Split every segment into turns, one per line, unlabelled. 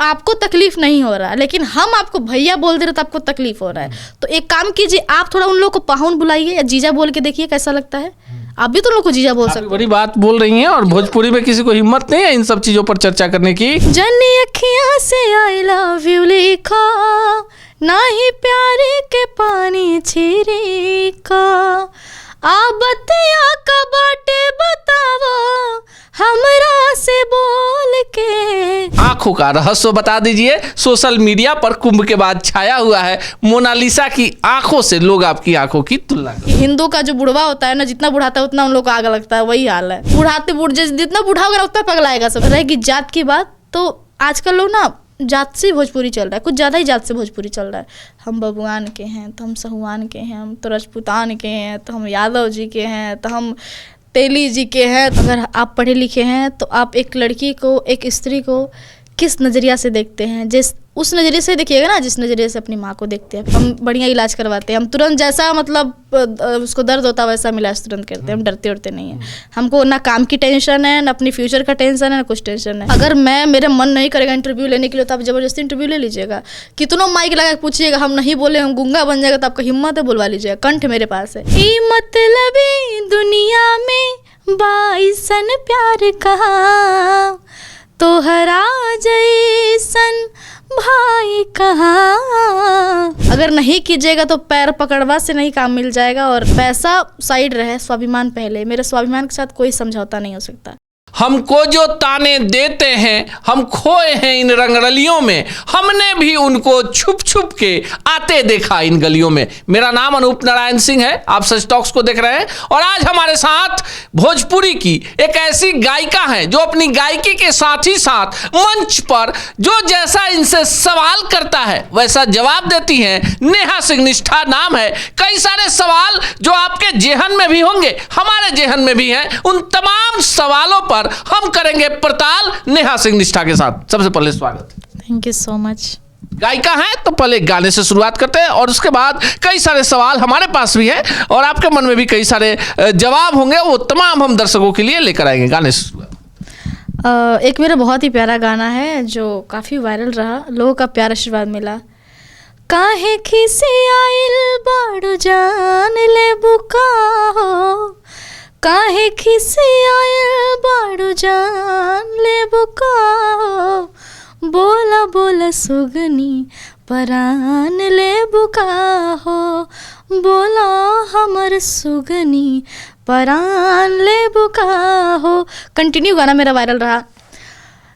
आपको तकलीफ नहीं हो रहा, लेकिन हम आपको भैया बोल दे रहे तो आपको तकलीफ हो रहा है। तो एक काम कीजिए, आप थोड़ा उन लोगों को पाहुन बुलाइए या जीजा बोल के देखिए कैसा लगता है। आप भी तो लोग को जीजा बोल सकते हैं।
बड़ी बात बोल रही हैं, और भोजपुरी में किसी को हिम्मत नहीं है इन सब चीजों पर चर्चा करने की।
जन्नी अखियां से आई लव यू लिखा, ना ही प्यारे के पानी छिड़का, आ बतिया का बाटे बतावा हमरा से बोल के।
आंखों का रहस्य बता दीजिए। सोशल मीडिया पर कुंभ के बाद छाया हुआ है मोनालिसा की आंखों से लोग आपकी आंखों की तुलना करते हैं।
हिंदू का जो बुढ़वा होता है ना, जितना बुढ़ाता है उतना उन लोग को आग लगता है, वही हाल है। जितना बुढ़ा होगा उतना पगलाएगा सब। रहेगी जात की बात, तो आजकल लोग ना जात से भोजपुरी चल रहा है, कुछ ज़्यादा ही जात से भोजपुरी चल रहा है। हम बबुआन के हैं तो हम सहुआन के हैं, हम तो राजपूतान के हैं तो हम यादव जी के हैं, तो हम तेली जी के हैं। अगर आप पढ़े लिखे हैं तो आप एक लड़की को, एक स्त्री को किस नज़रिया से देखते हैं, उस नज़रिए से देखिएगा ना जिस नज़रिए से अपनी माँ को देखते हैं। हम बढ़िया इलाज करवाते हैं, हम तुरंत जैसा मतलब उसको दर्द होता है वैसा हम इलाज तुरंत करते हैं। हम डरते उड़ते नहीं हैं। हमको ना काम की टेंशन है, ना अपनी फ्यूचर का टेंशन है, ना कुछ टेंशन है। अगर मेरा मन नहीं करेगा इंटरव्यू लेने के लिए तो आप ज़बरदस्ती इंटरव्यू ले लीजिएगा। कितनों माइक लगा के पूछिएगा, हम नहीं बोले हम गूंगा बन जाएगा तो आपका हिम्मत है, बुलवा लीजिएगा। कंठ मेरे पास है। ई मतलबी दुनिया में बाइसन प्यार कहा, तोहरा जैसन भाई कहाँ। अगर नहीं कीजिएगा तो पैर पकड़वा से नहीं काम मिल जाएगा, और पैसा साइड रहे, स्वाभिमान पहले। मेरे स्वाभिमान के साथ कोई समझौता नहीं हो सकता।
हमको जो ताने देते हैं, हम खोए हैं इन रंगरलियों में, हमने भी उनको छुप छुप के आते देखा इन गलियों में। मेरा नाम अनूप नारायण सिंह है, आप सच टॉक्स को देख रहे हैं, और आज हमारे साथ भोजपुरी की एक ऐसी गायिका है जो अपनी गायकी के साथ ही साथ मंच पर जो जैसा इनसे सवाल करता है वैसा जवाब देती हैं। नेहा सिंह निष्ठा नाम है। कई सारे सवाल जो आपके जेहन में भी होंगे, हमारे जेहन में भी हैं, उन तमाम सवालों पर हम करेंगे पड़ताल नेहा सिंह निष्ठा के साथ। सबसे पहले स्वागत।
Thank you so much.
गायिका हैं तो पहले गाने से शुरुआत करते हैं, और उसके बाद कई सारे सवाल हमारे पास भी हैं और आपके मन में भी कई सारे जवाब होंगे, वो तमाम हम दर्शकों के लिए लेकर आएंगे। गाने से शुरुआत।
एक मेरा बहुत ही प्यारा गाना है जो काफ़ी वायरल रहा, लोगों का प्यार आशीर्वाद मिला। काहे खिसी आइल बाड़ू जान ले बुका हो, काहे खिसी आइल बाड़ू जान ले बुका हो, बोला बोला सुगनी परान ले बुका हो, बोला हमर सुगनी परान ले बुका हो। कंटिन्यू गाना मेरा वायरल रहा।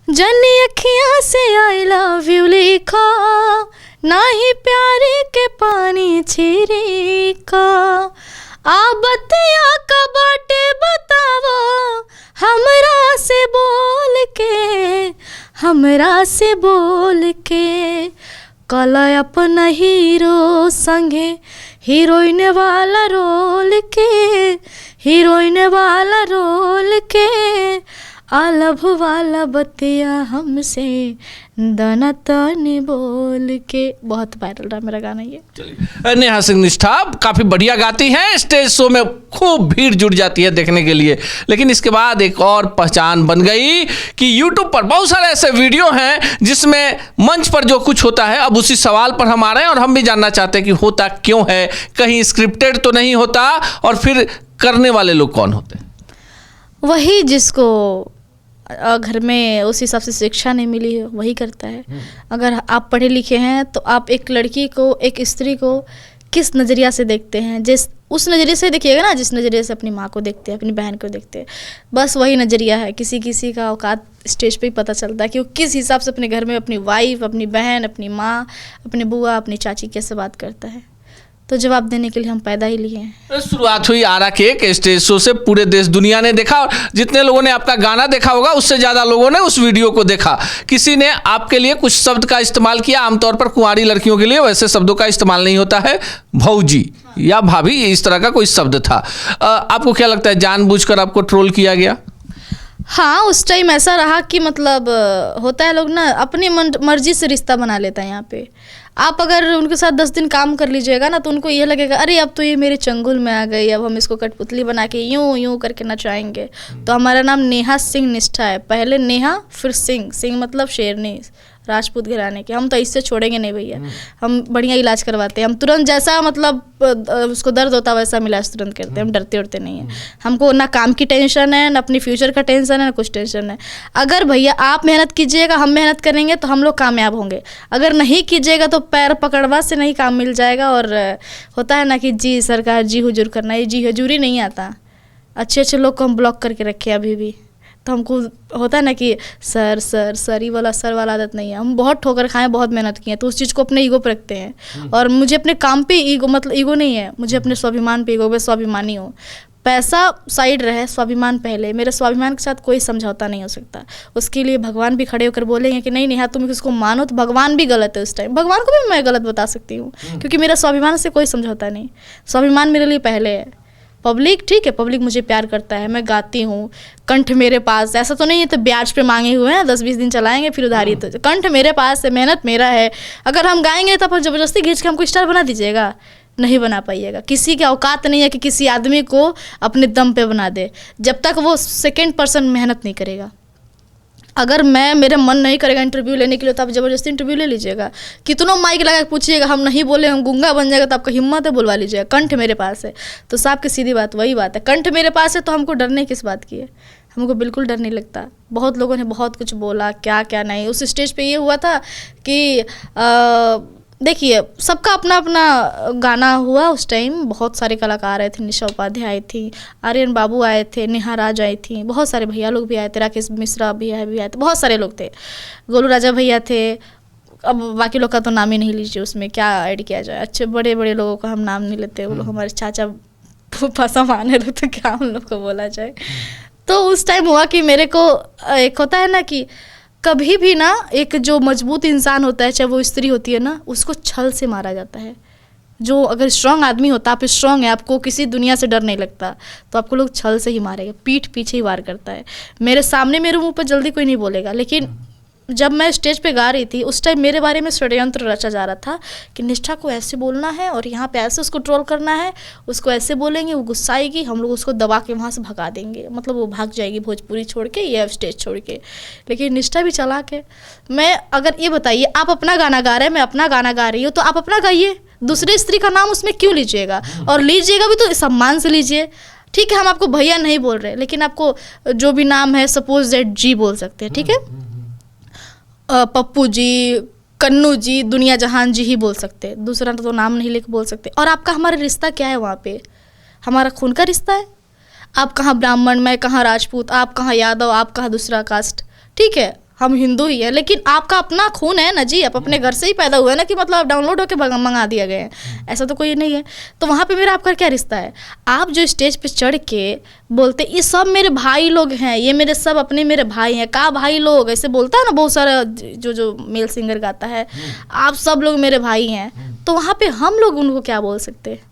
जन्नी अखियां से आई लव यू लिखा, ना ही प्यारे के पानी छिड़का, आ बतिया का बाटे बतावा हमरा से बोल के, हमरा से बोल के। कला अपना हीरो संगे हीरोइन वाला रोल के, हीरोइन वाला रोल के, आलभ वाला बतिया हमसे दाना ताने बोल के। बहुत वायरल रहा मेरा गाना ये।
नेहा सिंह निष्ठा काफ़ी बढ़िया गाती हैं, स्टेज शो में खूब भीड़ जुट जाती है देखने के लिए। लेकिन इसके बाद एक और पहचान बन गई कि यूट्यूब पर बहुत सारे ऐसे वीडियो हैं जिसमें मंच पर जो कुछ होता है, अब उसी सवाल पर हम आ रहे हैं और हम भी जानना चाहते हैं कि होता क्यों है, कहीं स्क्रिप्टेड तो नहीं होता, और फिर करने वाले लोग कौन होते हैं?
वही जिसको घर में उस हिसाब से शिक्षा नहीं मिली है वही करता है। अगर आप पढ़े लिखे हैं तो आप एक लड़की को, एक स्त्री को किस नज़रिया से देखते हैं, उस नज़रिए से देखिएगा ना जिस नज़रिए से अपनी माँ को देखते हैं, अपनी बहन को देखते हैं। बस वही नज़रिया है। किसी किसी का औकात स्टेज पे ही पता चलता है कि वो किस हिसाब से अपने घर में अपनी वाइफ, अपनी बहन, अपनी माँ, अपने बुआ, अपनी चाची कैसे बात करता है। तो जवाब देने के लिए हम पैदा ही लिए हैं।
शुरुआत हुई आरा के एक स्टेज शो से, पूरे देश दुनिया ने देखा, और जितने लोगों ने आपका गाना देखा होगा उससे ज़्यादा लोगों ने उस वीडियो को देखा। किसी ने आपके लिए कुछ शब्द का इस्तेमाल किया। आमतौर पर कुंवारी लड़कियों के लिए वैसे शब्दों का इस्तेमाल नहीं होता है, भौजी या भाभी, इस तरह का कोई शब्द था। आपको क्या लगता है जानबूझकर आपको ट्रोल किया गया?
हाँ, उस टाइम ऐसा रहा कि मतलब होता है लोग ना अपनी मर्जी से रिश्ता बना लेता है। यहाँ पे आप अगर उनके साथ 10 दिन काम कर लीजिएगा ना तो उनको ये लगेगा अरे अब तो ये मेरे चंगुल में आ गई, अब हम इसको कठपुतली बना के यूं यूं करके नचाएंगे। तो हमारा नाम नेहा सिंह निष्ठा है। पहले नेहा फिर सिंह, सिंह मतलब शेरनी, राजपूत घराने के, हम तो इससे छोड़ेंगे नहीं भैया। हम बढ़िया इलाज करवाते हैं, हम तुरंत जैसा मतलब उसको दर्द होता वैसा इलाज तुरंत करते हैं, हम डरते उड़ते नहीं हैं। हमको ना काम की टेंशन है, ना अपनी फ्यूचर का टेंशन है, ना कुछ टेंशन है। अगर भैया आप मेहनत कीजिएगा, हम मेहनत करेंगे तो हम लोग कामयाब होंगे। अगर नहीं कीजिएगा तो पैर पकड़वा से नहीं काम मिल जाएगा। और होता है ना कि जी सरकार जी हुजूर करना, ये जी हुजूरी नहीं आता। अच्छे अच्छे लोग को हम ब्लॉक करके रखे अभी भी, तो हमको होता है ना कि सर सर सर ही वाला सर वाला आदत नहीं है। हम बहुत ठोकर खाए, बहुत मेहनत की है, तो उस चीज़ को अपने ईगो पर रखते हैं। और मुझे अपने काम पे ईगो, मतलब ईगो नहीं है, मुझे अपने स्वाभिमान पे ईगो, मैं स्वाभिमानी हूँ। पैसा साइड रहे, स्वाभिमान पहले। मेरे स्वाभिमान के साथ कोई समझौता नहीं हो सकता। उसके लिए भगवान भी खड़े होकर बोलेंगे कि नहीं नेहा तुम इसको मानो, तो भगवान भी गलत है उस टाइम। भगवान को भी मैं गलत बता सकती हूँ, क्योंकि मेरा स्वाभिमान से कोई समझौता नहीं। स्वाभिमान मेरे लिए पहले है। पब्लिक ठीक है, पब्लिक मुझे प्यार करता है, मैं गाती हूँ, कंठ मेरे पास, ऐसा तो नहीं है तो ब्याज पे मांगे हुए हैं 10-20 दिन चलाएंगे फिर उधारी। तो कंठ मेरे पास है, मेहनत मेरा है। अगर हम गाएंगे तो आप ज़बरदस्ती खींच के हमको स्टार बना दीजिएगा, नहीं बना पाइएगा। किसी की औकात नहीं है कि किसी आदमी को अपने दम पे बना दे, जब तक वो सेकेंड पर्सन मेहनत नहीं करेगा। अगर मेरे मन नहीं करेगा इंटरव्यू लेने के लिए, तो आप ज़बरदस्ती इंटरव्यू ले लीजिएगा। कितनों माइक लगा के पूछिएगा, हम नहीं बोले हम गूंगा बन जाएगा, तो आपका हिम्मत है बुलवा लीजिएगा। कंठ मेरे पास है तो साहब की सीधी बात वही बात है, कंठ मेरे पास है तो हमको डरने किस बात की है। हमको बिल्कुल डर नहीं लगता। बहुत लोगों ने बहुत कुछ बोला, क्या क्या नहीं। उस स्टेज पे ये हुआ था कि देखिए सबका अपना अपना गाना हुआ उस टाइम। बहुत सारे कलाकार आए थे, निशा उपाध्याय आई थी, आर्यन बाबू आए थे, नेहा राज आई थी, बहुत सारे भैया लोग भी आए थे, राकेश मिश्रा भी आए थे, बहुत सारे लोग थे, गोलू राजा भैया थे। अब बाकी लोग का तो नाम ही नहीं लीजिए, उसमें क्या ऐड किया जाए। अच्छे बड़े बड़े लोगों का हम नाम नहीं लेते, वो लोग हमारे चाचा फूफा सामान है, तो क्या उन लोग को बोला जाए। तो उस टाइम हुआ कि मेरे को एक होता है ना कि कभी भी ना एक जो मजबूत इंसान होता है, चाहे वो स्त्री होती है ना, उसको छल से मारा जाता है। जो अगर स्ट्रांग आदमी होता, आप स्ट्रांग है, आपको किसी दुनिया से डर नहीं लगता, तो आपको लोग छल से ही मारेंगे, पीठ पीछे ही वार करता है। मेरे सामने मेरे मुंह पर जल्दी कोई नहीं बोलेगा, लेकिन जब मैं स्टेज पे गा रही थी उस टाइम मेरे बारे में षड्यंत्र रचा जा रहा था कि निष्ठा को ऐसे बोलना है और यहाँ पे ऐसे उसको ट्रोल करना है, उसको ऐसे बोलेंगे वो गुस्साएगी, हम लोग उसको दबा के वहाँ से भगा देंगे, मतलब वो भाग जाएगी भोजपुरी छोड़ के या स्टेज छोड़ के। लेकिन निष्ठा भी चालाक है। मैं अगर ये बताइए, आप अपना गाना गा रहे हैं, मैं अपना गाना गा रही हूँ, तो आप अपना गाइए, दूसरे स्त्री का नाम उसमें क्यों लीजिएगा? और लीजिएगा भी तो सम्मान से लीजिए। ठीक है, हम आपको भैया नहीं बोल रहे, लेकिन आपको जो भी नाम है सपोज दैट जी बोल सकते हैं, ठीक है, पप्पू जी, कन्नू जी, दुनिया जहान जी ही बोल सकते, दूसरा तो नाम नहीं लेके बोल सकते। और आपका हमारा रिश्ता क्या है वहाँ पे? हमारा खून का रिश्ता है। आप कहाँ ब्राह्मण, मैं कहाँ राजपूत, आप कहाँ यादव, आप कहाँ दूसरा कास्ट, ठीक है, हम हिंदू ही हैं, लेकिन आपका अपना खून है ना जी, आप अपने घर से ही पैदा हुए ना, कि मतलब आप डाउनलोड होकर मंगा दिया गए हैं, ऐसा तो कोई नहीं है। तो वहाँ पे मेरा आपका क्या रिश्ता है? आप जो स्टेज पे चढ़ के बोलते ये सब मेरे भाई लोग हैं, ये मेरे सब अपने मेरे भाई हैं, का भाई लोग ऐसे बोलता है ना बहुत सारा जो मेल सिंगर गाता है, आप सब लोग मेरे भाई हैं, तो वहाँ पे हम लोग उनको क्या बोल सकते हैं?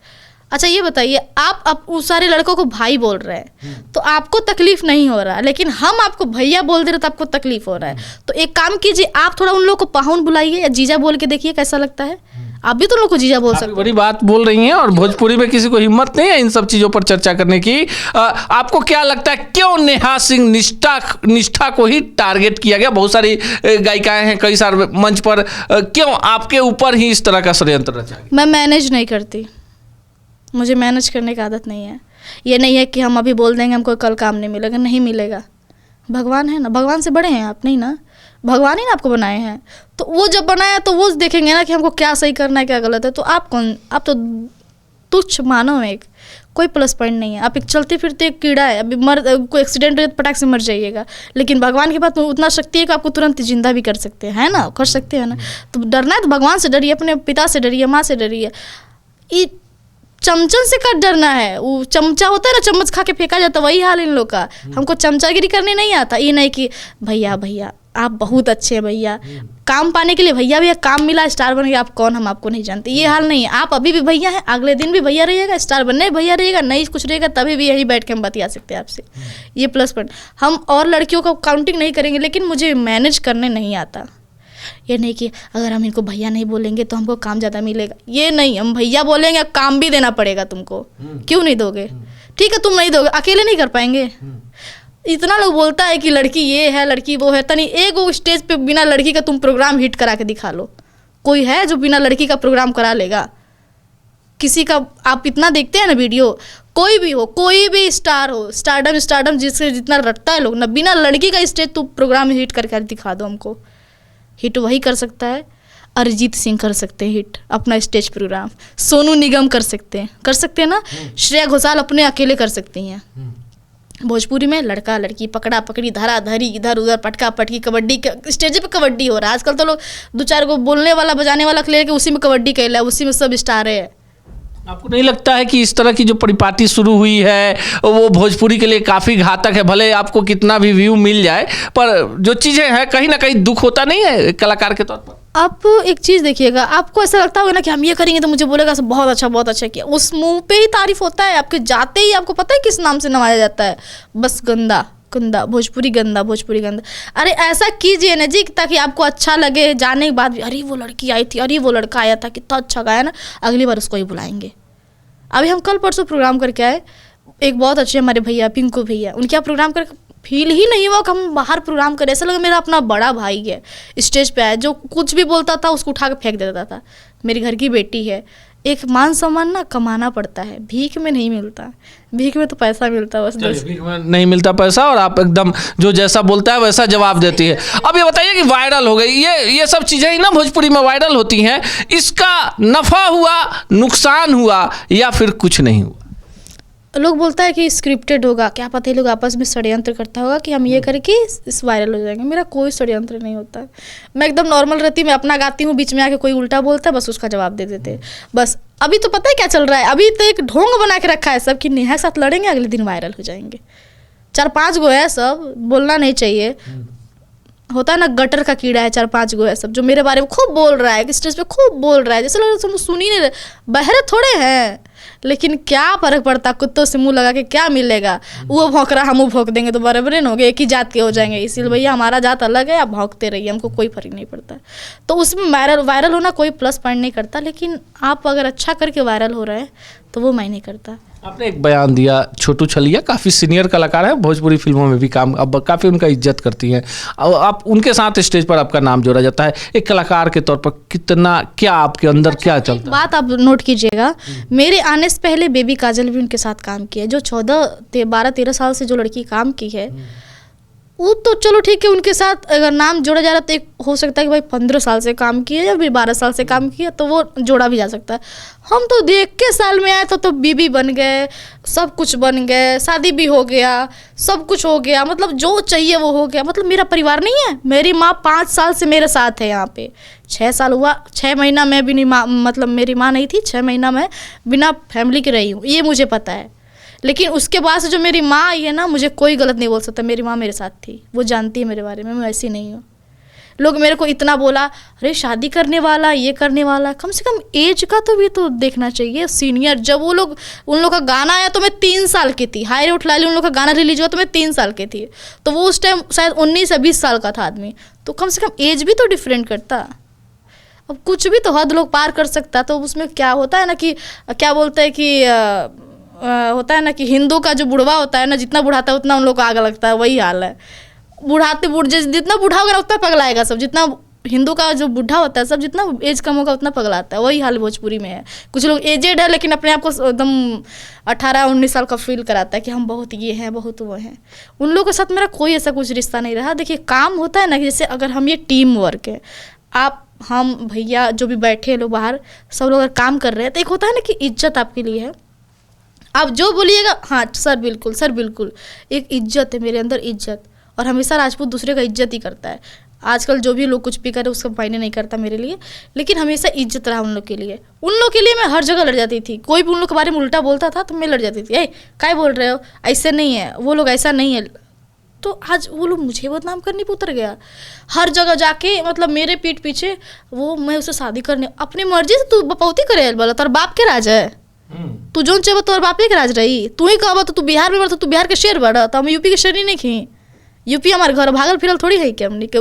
अच्छा ये बताइए, आप उस सारे लड़कों को भाई बोल रहे हैं तो आपको तकलीफ नहीं हो रहा, लेकिन हम आपको भैया बोल दे रहे तो आपको तकलीफ हो रहा है। तो एक काम कीजिए, आप थोड़ा उन लोगों को पाहुन बुलाइए या जीजा बोल के देखिए कैसा लगता है। आप भी तो लोग को जीजा बोल सकते हैं।
बड़ी बात बोल रही हैं, और भोजपुरी में किसी को हिम्मत नहीं है इन सब चीज़ों पर चर्चा करने की। आपको क्या लगता है क्यों नेहा सिंह निष्ठा को ही टारगेट किया गया? बहुत सारी गायिकाएं हैं कई सारे मंच पर, क्यों आपके ऊपर ही इस तरह का षड्यंत्र रचा गया?
मैं मैनेज नहीं करती, मुझे मैनेज करने की आदत नहीं है। ये नहीं है कि हम अभी बोल देंगे हमको कल काम नहीं मिलेगा, नहीं मिलेगा। भगवान है ना, भगवान से बड़े हैं आप नहीं ना, भगवान ही ना आपको बनाए हैं, तो वो जब बनाया तो वो देखेंगे ना कि हमको क्या सही करना है क्या गलत है। तो आप तो तुच्छ मानव एक, कोई प्लस पॉइंट नहीं है। आप एक चलते फिरते एक कीड़ा है, अभी कोई एक्सीडेंट हो तो पटाख से मर जाइएगा, लेकिन भगवान के पास उतना शक्ति है कि आपको तुरंत जिंदा भी कर सकते हैं, है ना, कर सकते हैं ना। तो डरना है तो भगवान से डरिए, अपने पिता से डरिए, माँ से डरिए। ये चमचन से कट डरना है, वो चमचा होता है ना, चम्मच खा के फेंका जाता है, वही हाल इन लोग का। हमको चमचागिरी करने नहीं आता। ये नहीं कि भैया आप बहुत अच्छे हैं भैया, काम पाने के लिए भैया काम मिला, स्टार बन गया, आप कौन हम आपको नहीं जानते, ये हाल नहीं है। आप अभी भी भैया हैं, अगले दिन भी भैया रहिएगा, स्टार बनने भैया रहिएगा, नहीं कुछ रहेगा तभी भी यही बैठ के हम बतिया सकते हैं आपसे। ये प्लस पॉइंट। हम और लड़कियों को काउंटिंग नहीं करेंगे, लेकिन मुझे मैनेज करने नहीं आता। ये नहीं कि अगर हम इनको भैया नहीं बोलेंगे तो हमको काम ज़्यादा मिलेगा, ये नहीं, हम भैया बोलेंगे, काम भी देना पड़ेगा तुमको। क्यों नहीं दोगे? ठीक है तुम नहीं दोगे, अकेले नहीं कर पाएंगे। इतना लोग बोलता है कि लड़की ये है लड़की वो है, तनी एक वो स्टेज पे बिना लड़की का तुम प्रोग्राम हिट करा के दिखा लो। कोई है जो बिना लड़की का प्रोग्राम करा लेगा? किसी का आप इतना देखते हैं ना वीडियो, कोई भी हो, कोई भी स्टार हो, स्टारडम जिससे जितना रटता है लोग ना, बिना लड़की का स्टेज तुम प्रोग्राम हिट करके दिखा दो हमको। हिट वही कर सकता है, अरिजीत सिंह कर सकते हैं हिट अपना स्टेज प्रोग्राम, सोनू निगम कर सकते हैं ना, श्रेया घोषाल अपने अकेले कर सकती हैं। भोजपुरी में लड़का लड़की पकड़ा पकड़ी धरा धरी इधर उधर पटका पटकी, कबड्डी स्टेज पे कबड्डी हो रहा है आजकल। तो लोग 2-4 को बोलने वाला बजाने वाला लेके उसी में कबड्डी खेला है, उसी में सब स्टार है।
आपको नहीं लगता है कि इस तरह की जो परिपाटी शुरू हुई है वो भोजपुरी के लिए काफ़ी घातक है? भले आपको कितना भी व्यू मिल जाए, पर जो चीज़ें हैं कहीं ना कहीं दुख होता नहीं है कलाकार के तौर पर?
आप एक चीज़ देखिएगा, आपको ऐसा लगता होगा ना कि हम ये करेंगे तो मुझे बोलेगा सब बहुत अच्छा किया, उस मुंह पे ही तारीफ होता है। आपके जाते ही आपको पता है किस नाम से नवाजा जाता है? बस गंदा भोजपुरी गंदा। अरे ऐसा कीजिए ना जी ताकि आपको अच्छा लगे, जाने के बाद भी अरे वो लड़की आई थी, अरे वो लड़का आया था, कितना अच्छा गाया ना, अगली बार उसको ही बुलाएंगे। अभी हम कल परसों प्रोग्राम करके आए, एक बहुत अच्छे हमारे भैया पिंकू भैया, उनके यहाँ प्रोग्राम करके फील ही नहीं हुआ कि हम बाहर प्रोग्राम करें, ऐसा लगा मेरा अपना बड़ा भाई है स्टेज पे आया, जो कुछ भी बोलता था उसको उठा के फेंक देता था। मेरी घर की बेटी है। एक मान सम्मान ना कमाना पड़ता है, भीख में नहीं मिलता। भीख में तो पैसा मिलता है बस।
भीख में नहीं मिलता पैसा, और आप एकदम जो जैसा बोलता है वैसा जवाब देती है। अब ये बताइए कि वायरल हो गई ये सब चीज़ें ही ना भोजपुरी में वायरल होती हैं, इसका नफ़ा हुआ, नुकसान हुआ, या फिर कुछ नहीं हुआ?
लोग बोलता है कि स्क्रिप्टेड होगा, क्या पता है लोग आपस में षड्यंत्र करता होगा कि हम ये करके इस वायरल हो जाएंगे। मेरा कोई षड्यंत्र नहीं होता है, मैं एकदम नॉर्मल रहती, मैं अपना गाती हूँ, बीच में आके कोई उल्टा बोलता है बस उसका जवाब दे देते बस। अभी तो पता है क्या चल रहा है, अभी तो एक ढोंग बना के रखा है सब कि नेहा के साथ लड़ेंगे अगले दिन वायरल हो जाएंगे। 4-5 गो है, सब बोलना नहीं चाहिए, होता है ना गटर का कीड़ा है, 4-5 गो है सब जो मेरे बारे में खूब बोल रहा है, स्टेज पे खूब बोल रहा है, जैसे लोग सुन ही नहीं रहे, बहरे थोड़े हैं। लेकिन क्या फर्क पड़ता, कुत्तों से मुंह लगा के क्या मिलेगा? वो भौंक रहा हम भौंक देंगे तो बराबर न हो गए, एक ही जात के हो जाएंगे। इसीलिए भैया हमारा जात अलग है, आप भौंकते रहिए, हमको कोई फर्क नहीं पड़ता। तो उसमें वायरल होना कोई प्लस पॉइंट नहीं करता, लेकिन आप अगर अच्छा करके वायरल हो रहे हैं तो वो मायने करता।
आपने एक बयान दिया, छोटू छलिया काफ़ी सीनियर कलाकार है, भोजपुरी फिल्मों में भी काम, अब काफ़ी उनका इज्जत करती हैं, आप उनके साथ स्टेज पर आपका नाम जोड़ा जाता है, एक कलाकार के तौर पर कितना, क्या आपके अंदर क्या चलता है?
बात आप नोट कीजिएगा, मेरे आने से पहले बेबी काजल भी उनके साथ काम किया, जो 12-13 साल से जो लड़की काम की है, वो तो चलो ठीक है, उनके साथ अगर नाम जोड़ा जा रहा तो एक हो सकता है कि भाई 15 साल से काम किया या फिर 12 साल से काम किया, तो वो जोड़ा भी जा सकता है। हम तो देख के साल में आए तो बीबी बन गए, सब कुछ बन गए, शादी भी हो गया, सब कुछ हो गया, मतलब जो चाहिए वो हो गया। मतलब मेरा परिवार नहीं है, मेरी माँ 5 साल से मेरे साथ है यहाँ पे, 6 साल हुआ, 6 महीना मैं भी नहीं मतलब मेरी माँ नहीं थी, 6 महीना मैं बिना फैमिली के रही हूँ, ये मुझे पता है। लेकिन उसके बाद से जो मेरी माँ आई है ना, मुझे कोई गलत नहीं बोल सकता, मेरी माँ मेरे साथ थी, वो जानती है मेरे बारे में, मैं ऐसी नहीं हूँ। लोग मेरे को इतना बोला, अरे शादी करने वाला, ये करने वाला, कम से कम एज का तो भी तो देखना चाहिए, सीनियर। जब वो लोग, उन लोग का गाना आया तो मैं 3 साल की थी, हाय रे उठ लाली उन लोग का गाना रिलीज हुआ तो मैं 3 साल की थी, तो वो उस टाइम शायद 19 या 20 साल का था आदमी, तो कम से कम एज भी तो डिफरेंट करता। अब कुछ भी तो हद लोग पार कर सकता, तो उसमें क्या होता है ना कि क्या बोलते हैं कि होता है ना कि हिंदू का जो बुढ़वा होता है ना, जितना बुढ़ाता है उतना उन लोग को आग लगता है, वही हाल है। जितना बूढ़ा होगा उतना पगलाएगा सब, जितना हिंदू का जो बूढ़ा होता है सब, जितना एज कम होगा उतना पगलाता है, वही हाल भोजपुरी में है। कुछ लोग एजेड है लेकिन अपने आप को एकदम 18-19 साल का फील कराता है कि हम बहुत ये हैं, बहुत वो हैं। उन लोगों के साथ मेरा कोई ऐसा कुछ रिश्ता नहीं रहा। देखिए काम होता है ना, जैसे अगर हम, ये टीम वर्क है, आप हम भैया जो भी बैठे हैं लोग बाहर, सब लोग अगर काम कर रहे हैं तो एक होता है ना कि इज्जत आपके लिए है, आप जो बोलिएगा हाँ सर बिल्कुल, सर बिल्कुल, एक इज्जत है मेरे अंदर, इज्जत। और हमेशा राजपूत दूसरे का इज्जत ही करता है। आजकल जो भी लोग कुछ भी करे उसका मायने नहीं करता मेरे लिए, लेकिन हमेशा इज्जत रहा उन लोग के लिए। उन लोग के लिए मैं हर जगह लड़ जाती थी, कोई भी उन लोग के बारे में उल्टा बोलता था तो मैं लड़ जाती थी, ए क्या बोल रहे हो, ऐसे नहीं है, वो लोग ऐसा नहीं है। तो आज वो लोग मुझे बदनाम करने पर उतर गया हर जगह जाके, मतलब मेरे पीठ पीछे वो, मैं उससे शादी करने अपनी मर्जी से, तू बपौती करे बोला, तोर बाप के राज है, तू जो चाहे तोर बापे के राज रही, तू ही कहबा तो तू बिहार में बढ़, तो तू बिहार के शेर बढ़, तो हम यूपी के शेर ही नहीं खी। यूपी हमारे घर भागल फिरल थोड़ी है कि हमने के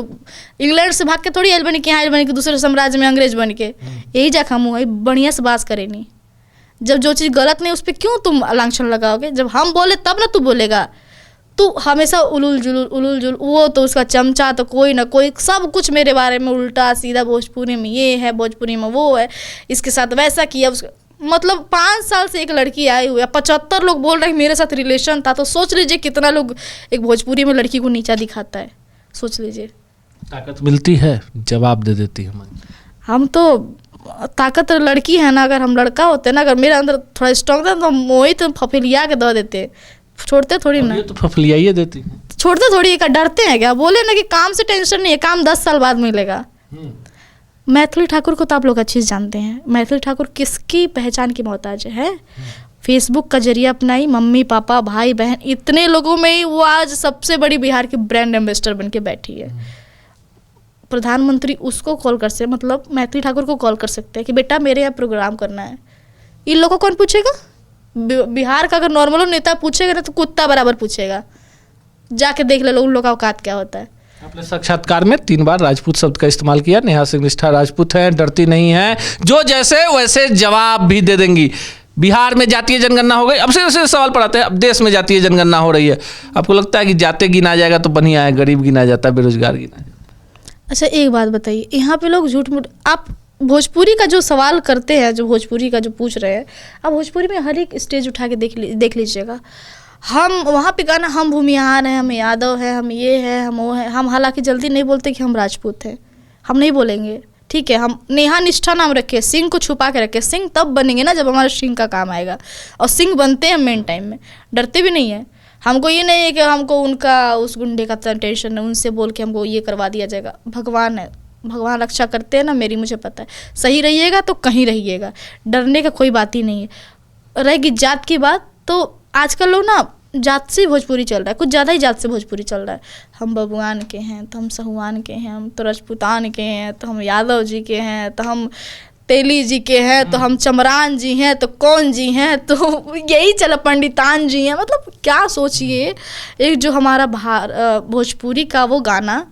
इंग्लैंड से भाग के थोड़ी आयल बनी कि यहाँ आयल बनी कि दूसरे साम्राज्य में अंग्रेज बन के, यही जा हम है बढ़िया से बात करे नहीं। जब जो चीज़ गलत नहीं उस पर क्यों तुम लांछन लगाओगे, जब हम बोले तब ना तू बोलेगा। तो हमेशा उलुल जुलुल, वो तो उसका चमचा, तो कोई ना कोई सब कुछ मेरे बारे में उल्टा सीधा, भोजपुरी में ये है, भोजपुरी में वो है, इसके साथ वैसा किया, मतलब 5 साल से एक लड़की आई हुई है, 75 लोग बोल रहे हैं मेरे साथ रिलेशन था। तो सोच लीजिए कितना लोग एक भोजपुरी में लड़की को नीचा दिखाता है, सोच लीजिए।
ताकत मिलती है, जवाब दे देती है।
हम तो ताकत लड़की है ना, अगर हम लड़का होते ना, अगर मेरे अंदर थोड़ा स्ट्रॉन्ग था तो हम वही तो फफिलिया के दे देते, छोड़ते थोड़ी ना।
ये तो फफलिया ही देती है,
छोड़ते थोड़ी है, डरते हैं क्या? बोले ना कि काम से टेंशन नहीं है, काम 10 साल बाद मिलेगा। मैथिली ठाकुर को तो आप लोग अच्छे से जानते हैं। मैथिली ठाकुर किसकी पहचान की मोहताज है? फेसबुक का जरिया अपनाई, मम्मी पापा भाई बहन इतने लोगों में ही वो आज सबसे बड़ी बिहार की ब्रांड एम्बेसडर बन के बैठी है। प्रधानमंत्री उसको कॉल कर सकते, मतलब मैथिली ठाकुर को कॉल कर सकते हैं कि बेटा मेरे यहाँ प्रोग्राम करना है। इन लोगों को कौन पूछेगा? बिहार का अगर नॉर्मल नेता पूछेगा ना तो कुत्ता बराबर पूछेगा। जाके देख ले लो उन लोगों का औकात क्या होता है।
आपने साक्षात्कार में 3 बार राजपूत शब्द का इस्तेमाल किया। नेहा सिंह निष्ठा राजपूत हैं, डरती नहीं हैं, जो जैसे वैसे जवाब भी दे देंगी। बिहार में जातीय जनगणना हो गई, अब से सवाल पर आते हैं। अब देश में जातीय जनगणना हो रही है, आपको लगता है कि जाते गिना जाएगा तो बढ़िया है, गरीब गिना जाता है, बेरोजगार गिना जाता है?
अच्छा एक बात बताइए, यहाँ पे लोग झूठ मूठ, आप भोजपुरी का जो सवाल करते हैं, जो भोजपुरी का जो पूछ रहे हैं, आप भोजपुरी में हर एक स्टेज उठा के देख लीजिएगा। हम वहाँ पे गाना, हम भूमिहार हैं, हम यादव हैं, हम ये हैं, हम वो हैं। हम हालांकि जल्दी नहीं बोलते कि हम राजपूत हैं, हम नहीं बोलेंगे, ठीक है। हम नेहा निष्ठा नाम रखे, सिंह को छुपा के रखे। सिंह तब बनेंगे ना जब हमारे सिंह का काम आएगा, और सिंह बनते हैं मेन टाइम में, डरते भी नहीं है। हमको ये नहीं है कि हमको उनका उस गुंडे का टेंशन है, उनसे बोल के हमको ये करवा दिया जाएगा। भगवान है, भगवान रक्षा करते हैं ना मेरी, मुझे पता है। सही रहिएगा तो कहीं रहिएगा, डरने का कोई बात ही नहीं है। रहेगी जात की बात, तो आजकल लोग ना जात से भोजपुरी चल रहा है, कुछ ज़्यादा ही जात से भोजपुरी चल रहा है। हम बबुआन के हैं तो हम सहुआन के हैं, हम तो राजपूतान के हैं तो हम यादव जी के हैं, तो हम तेली जी के हैं तो हम चमरान जी हैं, तो कौन जी हैं, तो यही चला पंडितान जी हैं। मतलब क्या सोचिए, एक जो हमारा भोजपुरी का वो गाना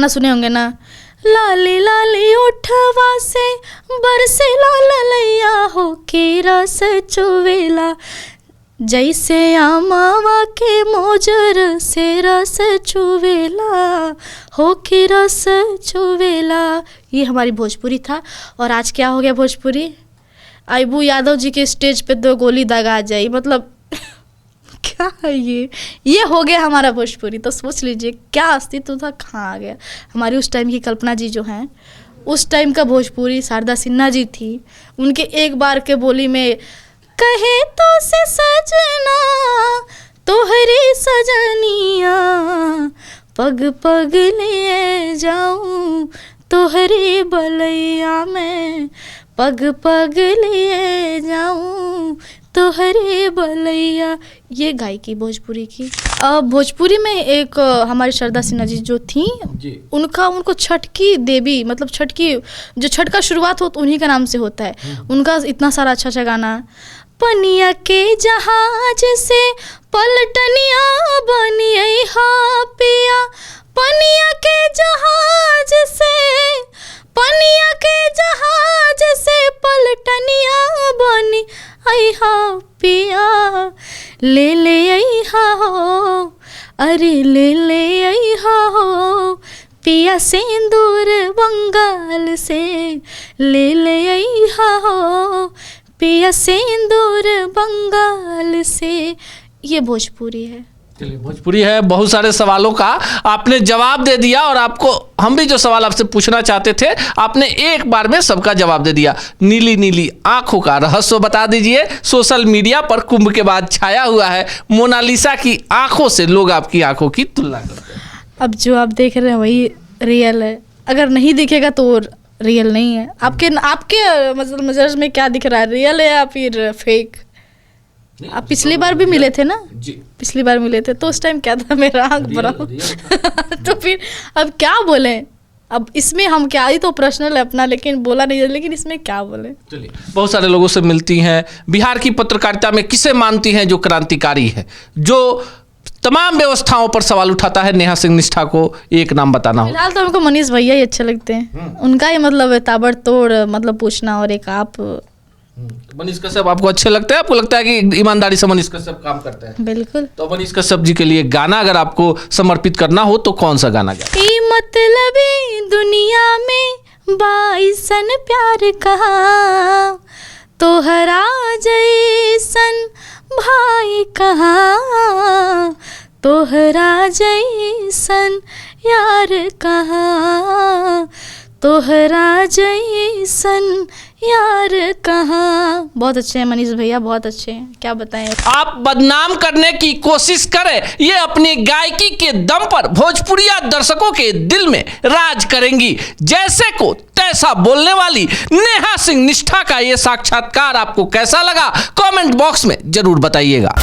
सुने होंगे ना, लाली लाली उठवा से बरसे लाल लैया हो के रस चुवेला, जैसे आमावा के मोजर से रस चुवेला हो के रस चुवेला। ये हमारी भोजपुरी था। और आज क्या हो गया भोजपुरी? अबू यादव जी के स्टेज पे 2 गोली दागा जाए, मतलब क्या है ये हो गया हमारा भोजपुरी। तो सोच लीजिए क्या अस्तित्व था, कहाँ आ गया। हमारी उस टाइम की कल्पना जी जो हैं, उस टाइम का भोजपुरी, शारदा सिन्हा जी थी, उनके एक बार के बोली में, कहे तो से सजना तोहरी सजनिया, पग पग ले जाऊं तोहरी बलैया में, पग पग ले जाऊं तोहरी बलैया। ये गायकी भोजपुरी की। अब भोजपुरी में एक हमारी शारदा सिन्हा जी जो थी, उनको छठ की देवी, मतलब छठ की जो छठ का शुरुआत हो तो उन्हीं का नाम से होता है। उनका इतना सारा अच्छा अच्छा गाना, पनिया के जहाज से पलटनिया बनिए हा पिया, पनिया के जहाज से, पनिया के जहाज से पलटनिया बनी हा पिया, ले ले हा हो, अरे ले ले हा हो, पिया सिंदूर बंगाल से ले ले हा हो, पिया सिंदूर बंगाल से। ये भोजपुरी है।
चलिए, भोजपुरी है। बहुत सारे सवालों का आपने जवाब दे दिया, और आपको हम भी जो सवाल आपसे पूछना चाहते थे आपने एक बार में सबका जवाब दे दिया। नीली नीली आंखों का रहस्य बता दीजिए। सोशल मीडिया पर कुंभ के बाद छाया हुआ है, मोनालिसा की आंखों से लोग आपकी आंखों की तुलना करते हैं।
अब जो आप देख रहे हैं वही रियल है, अगर नहीं दिखेगा तो रियल नहीं है। आपके मतलब नजर में क्या दिख रहा है, रियल है या फिर फेक? आप पिछली बार भी मिले थे ना जी, पिछली बार मिले थे तो उस टाइम क्या था, मेरा आँख ब्राउन तो फिर अब क्या बोले? अब इसमें हम क्या, ही तो पर्सनल है अपना, लेकिन बोला नहीं, लेकिन इसमें क्या बोले। चलिए,
बहुत सारे लोगों से मिलती हैं। बिहार की पत्रकारिता में किसे मानती हैं जो क्रांतिकारी है, जो तमाम व्यवस्थाओं पर सवाल उठाता है? नेहा सिंह निष्ठा को एक नाम बताना हो।
फिलहाल तो हमको मनीष भैया ही अच्छे लगते हैं। उनका ही मतलब ताबड़तोड़ मतलब पूछना, और एक आप
मनीष कश्यप आपको अच्छे लगते हैं? आपको लगता है कि ईमानदारी से मनीष कश्यप काम करते हैं?
बिल्कुल।
तो मनीष कश्यप जी के लिए गाना अगर आपको समर्पित करना हो तो कौन सा गाना गाए?
ई मतलबी दुनिया में बाइसन प्यार कहा, तोहरा जैसन भाई कहा, तोहरा जैसन यार कहा, तोहरा जैसन यार कहाँ। बहुत अच्छे हैं मनीष भैया, बहुत अच्छे हैं, क्या बताएं।
आप बदनाम करने की कोशिश करें, ये अपनी गायकी के दम पर भोजपुरिया दर्शकों के दिल में राज करेंगी। जैसे को तैसा बोलने वाली नेहा सिंह निष्ठा का ये साक्षात्कार आपको कैसा लगा, कमेंट बॉक्स में जरूर बताइएगा।